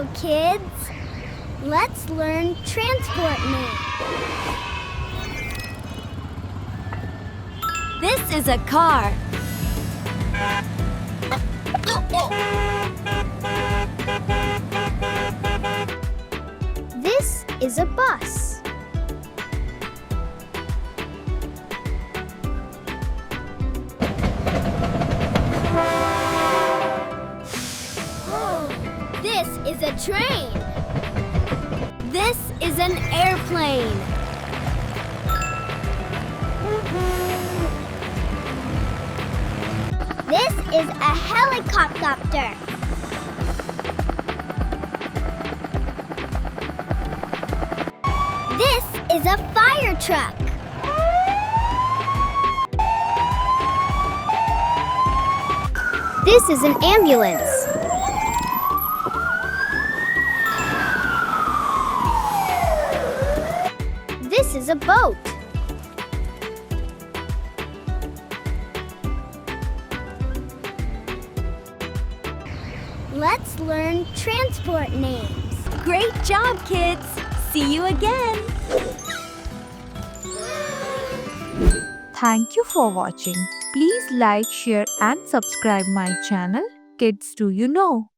Hello, kids. Let's learn transport names. This is a car. This is a bus. This is a train. This is an airplane. This is a helicopter. This is a fire truck. This is an ambulance. This is a boat. Let's learn transport names. Great job, kids. See you again. Thank you for watching. Please like, share and subscribe my channel Kids Do You Know.